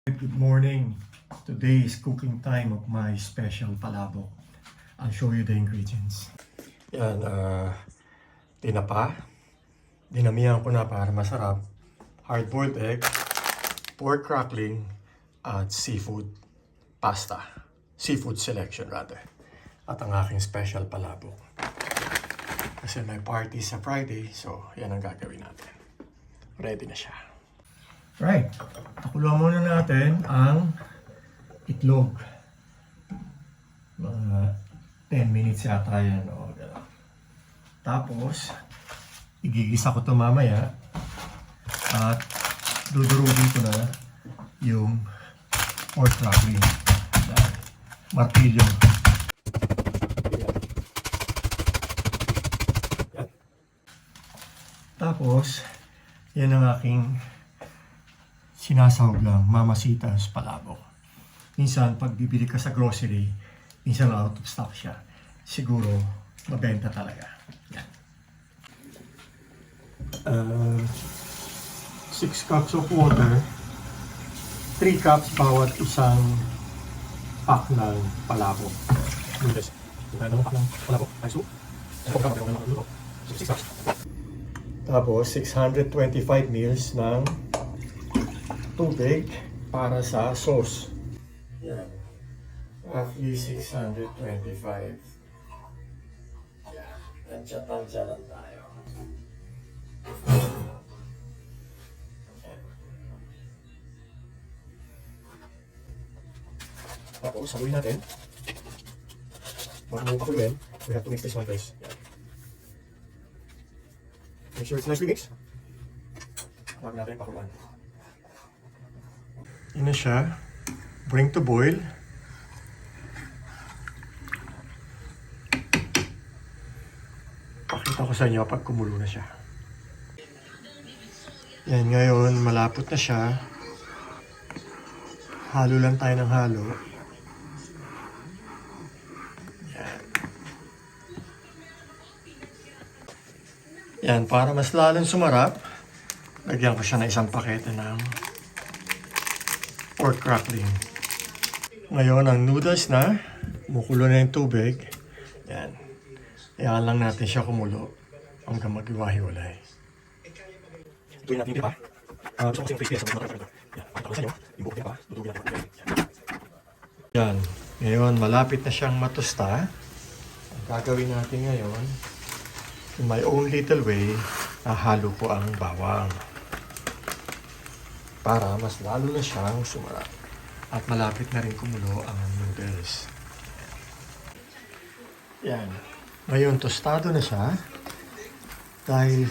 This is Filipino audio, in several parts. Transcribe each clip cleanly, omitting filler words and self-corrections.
Good morning. Today is cooking time of my special palabok. I'll show you the ingredients. Yan, tinapa. Dinamihan ko na para masarap. Hard-boiled egg, pork crackling, at seafood pasta. Seafood selection rather. At ang aking special palabok. Kasi may party sa Friday, so yan ang gagawin natin. Ready na siya. Right. Pakuluan muna natin ang itlog. Mga 10 minutes yata yan. O, tapos, igigisa ko ito mamaya. At dudurugin ko na yung pork crackling. Martilyo. Tapos, yan ang aking sinasahog lang, Mamacita's palabok. Minsan, pag bibili ka sa grocery, minsan out of stock siya. Siguro, mabenta talaga. Yan. 6 cups of water, 3 cups bawat isang pack ng palabok. Tapos, 625 ml ng tubig para sa sauce. Yan. Roughly 625. Yan. Tansya lang tayo. Tapos, haluin natin. Bago mo pakuluin, we have to mix this one guys. Yan. Make sure it's nicely mixed. Bago natin pakuluan. Yun na siya. Bring to boil. Pakita ko sa inyo pag kumulo na siya. Yan, ngayon malapot na siya. Halo lang tayo ng halo. Yan. Yan, para mas lalong sumarap, lagyan ko siya ng isang pakete ng pork crackling. Ngayon, ang noodles na, kumukulo na yung tubig. Yan. Iyan lang natin siya kumulo hanggang mag-iwahiwalay. Tuwin natin yung pa. Gusto ko kasi yung crispy sa mga ito. Yan. Pakita ko sa inyo, yung buko pa, dudugin natin. Yan. Ngayon, malapit na siyang matusta. Ang gagawin natin ngayon, in my own little way, nahalo ko ang bawang. Para mas lalo na siyang sumarap. At malapit na rin kumulo ang noodles. Yan. Ngayon, tostado na siya. Dahil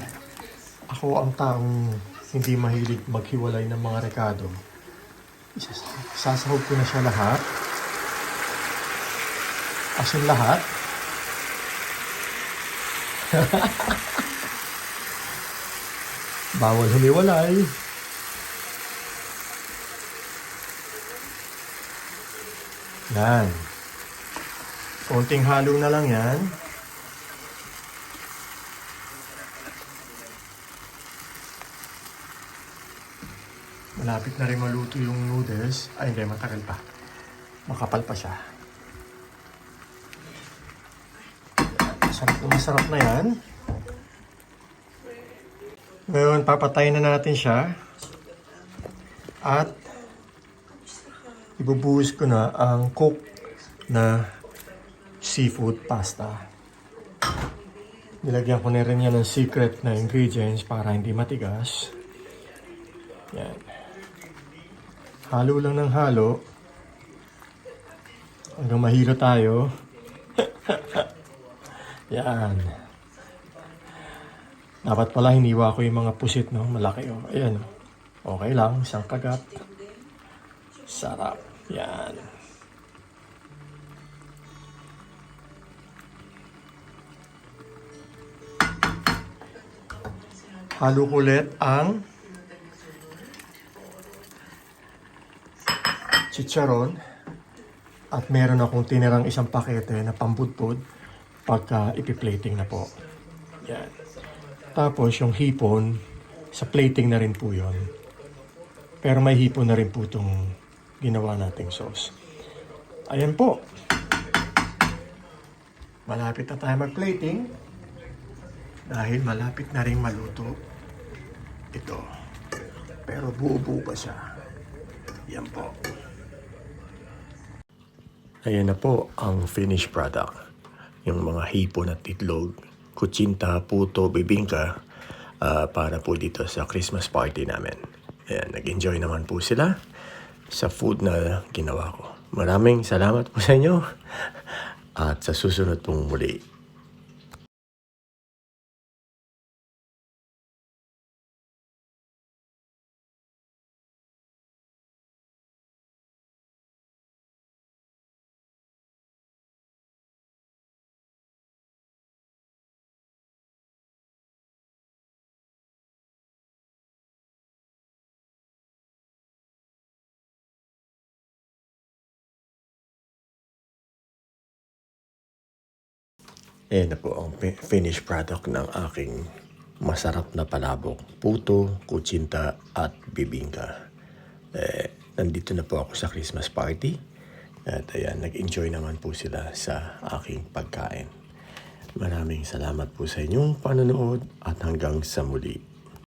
ako ang taong hindi mahilig maghiwalay ng mga rekado. Sasahog ko na siya lahat. As in lahat. Bawal humiwalay. Yan. Konting halo na lang yan. Malapit na rin maluto yung noodles. Ay, hindi. Matagal pa. Makapal pa siya. Masarap na yan. Ngayon, papatayin na natin siya. At ibubuhos ko na ang cook na seafood pasta. Nilagyan ko na rin yan ng secret na ingredients para hindi matigas. Yan. Halo lang ng halo. Hanggang mahilo tayo. Yan. Dapat pala hiniwa ko yung mga pusit, no? Malaki, oh. Ayan, oh. Okay lang. Isang kagat. Sarap. Yan. Halo ko ulit ang chicharon at meron akong tinirang isang pakete na pambudbud pagka ipi-plating na po. Yan. Tapos yung hipon, sa plating na rin po yun. Pero may hipon na rin po itong ginawa nating sauce. Ayan po. Malapit na tayo mag-plating dahil malapit na rin maluto ito. Pero buo-buo pa siya. Yan po. Ayan na po ang finished product. Yung mga hipon at itlog, kutsinta, puto, bibingka para po dito sa Christmas party namin. Ayan, nag-enjoy naman po sila sa food na ginawa ko. Maraming salamat po sa inyo at sa susunod pong muli. Ayan na po ang finished product ng aking masarap na palabok. Puto, kutsinta at bibingka. Nandito na po ako sa Christmas party. At ayan, nag-enjoy naman po sila sa aking pagkain. Maraming salamat po sa inyong panonood at hanggang sa muli.